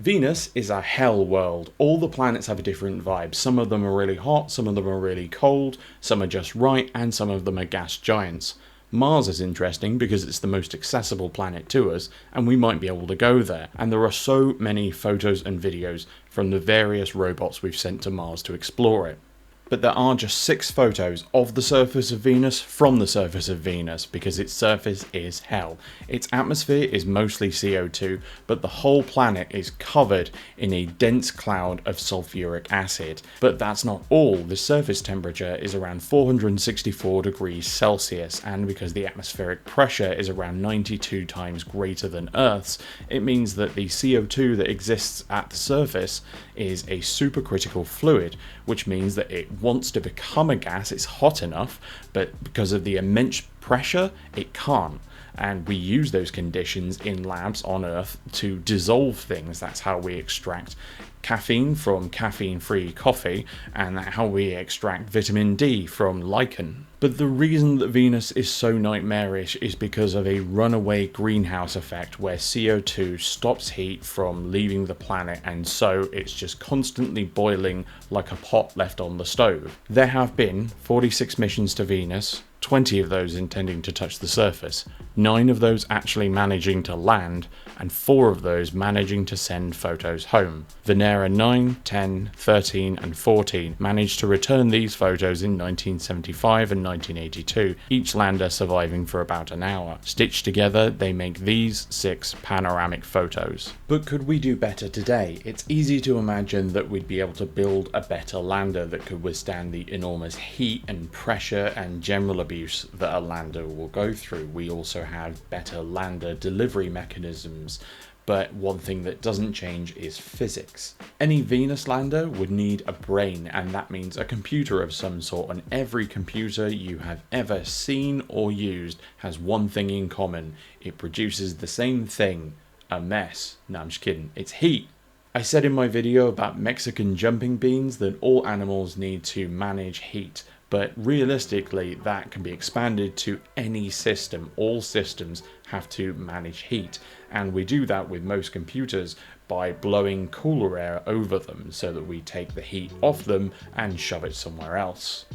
Venus is a hell world. All the planets have a different vibe. Some of them are really hot, some of them are really cold, some are just right, and some of them are gas giants. Mars is interesting because it's the most accessible planet to us, and we might be able to go there. And there are so many photos and videos from the various robots we've sent to Mars to explore it. But there are just 6 photos of the surface of Venus from the surface of Venus because its surface is hell. Its atmosphere is mostly CO2, but the whole planet is covered in a dense cloud of sulfuric acid. But that's not all. The surface temperature is around 464 degrees Celsius, and because the atmospheric pressure is around 92 times greater than Earth's, it means that the CO2 that exists at the surface is a supercritical fluid, which means that it wants to become a gas. It's hot enough, but because of the immense pressure, it can't. And we use those conditions in labs on Earth to dissolve things. That's how we extract caffeine from caffeine-free coffee, and how we extract vitamin D from lichen. But the reason that Venus is so nightmarish is because of a runaway greenhouse effect where CO2 stops heat from leaving the planet, and so it's just constantly boiling like a pot left on the stove. There have been 46 missions to Venus, 20 of those intending to touch the surface, 9 of those actually managing to land, and 4 of those managing to send photos home. Venera 9, 10, 13 and 14 managed to return these photos in 1975 and 1982, each lander surviving for about an hour. Stitched together, they make these 6 panoramic photos. But could we do better today? It's easy to imagine that we'd be able to build a better lander that could withstand the enormous heat and pressure and general abuse that a lander will go through. We also have better lander delivery mechanisms, but one thing that doesn't change is physics. Any Venus lander would need a brain, and that means a computer of some sort, and every computer you have ever seen or used has one thing in common. It produces the same thing, a mess. No, I'm just kidding, it's heat. I said in my video about Mexican jumping beans that all animals need to manage heat, but realistically that can be expanded to any system. All systems have to manage heat, and we do that with most computers by blowing cooler air over them so that we take the heat off them and shove it somewhere else.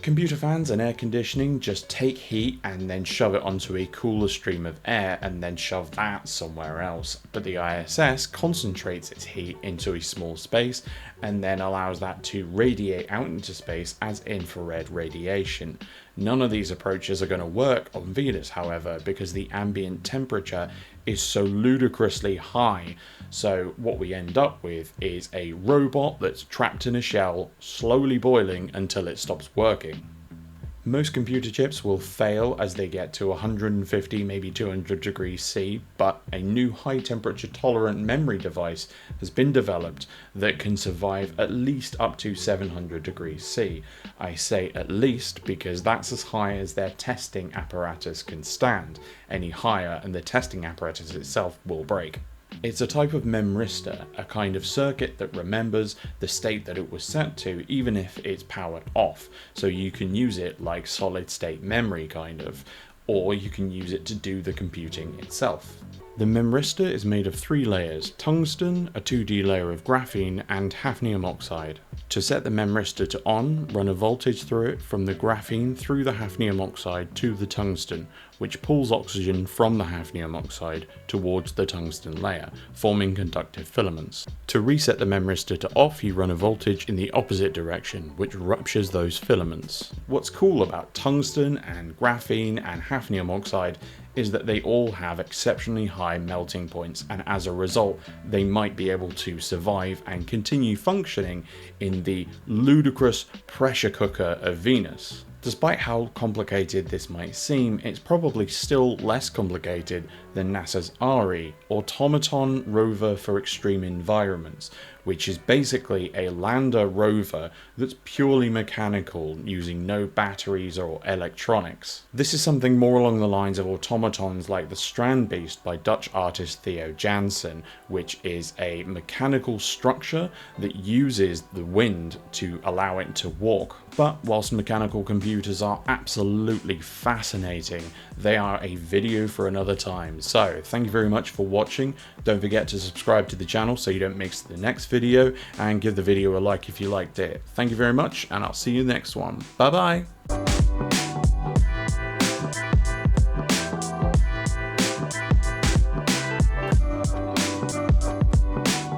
Computer fans and air conditioning just take heat and then shove it onto a cooler stream of air and then shove that somewhere else. But the ISS concentrates its heat into a small space and then allows that to radiate out into space as infrared radiation. None of these approaches are going to work on Venus, however, because the ambient temperature is so ludicrously high. So what we end up with is a robot that's trapped in a shell, slowly boiling until it stops working. Most computer chips will fail as they get to 150, maybe 200 degrees C, but a new high temperature tolerant memory device has been developed that can survive at least up to 700 degrees C. I say at least because that's as high as their testing apparatus can stand. Any higher and the testing apparatus itself will break. It's a type of memristor, a kind of circuit that remembers the state that it was set to even if it's powered off, so you can use it like solid state memory kind of, or you can use it to do the computing itself. The memristor is made of 3 layers: tungsten, a 2D layer of graphene, and hafnium oxide. To set the memristor to on, run a voltage through it from the graphene through the hafnium oxide to the tungsten, which pulls oxygen from the hafnium oxide towards the tungsten layer, forming conductive filaments. To reset the memristor to off, you run a voltage in the opposite direction, which ruptures those filaments. What's cool about tungsten and graphene and hafnium oxide is that they all have exceptionally high melting points, and as a result they might be able to survive and continue functioning in the ludicrous pressure cooker of Venus. Despite how complicated this might seem, it's probably still less complicated than NASA's ARI, Automaton Rover for Extreme Environments, which is basically a lander rover that's purely mechanical, using no batteries or electronics. This is something more along the lines of automatons like the Strand Beast by Dutch artist Theo Jansen, which is a mechanical structure that uses the wind to allow it to walk. But whilst mechanical computers are absolutely fascinating, they are a video for another time. So thank you very much for watching. Don't forget to subscribe to the channel so you don't miss the next video, and give the video a like if you liked it. Thank you very much, and I'll see you next one. Bye bye.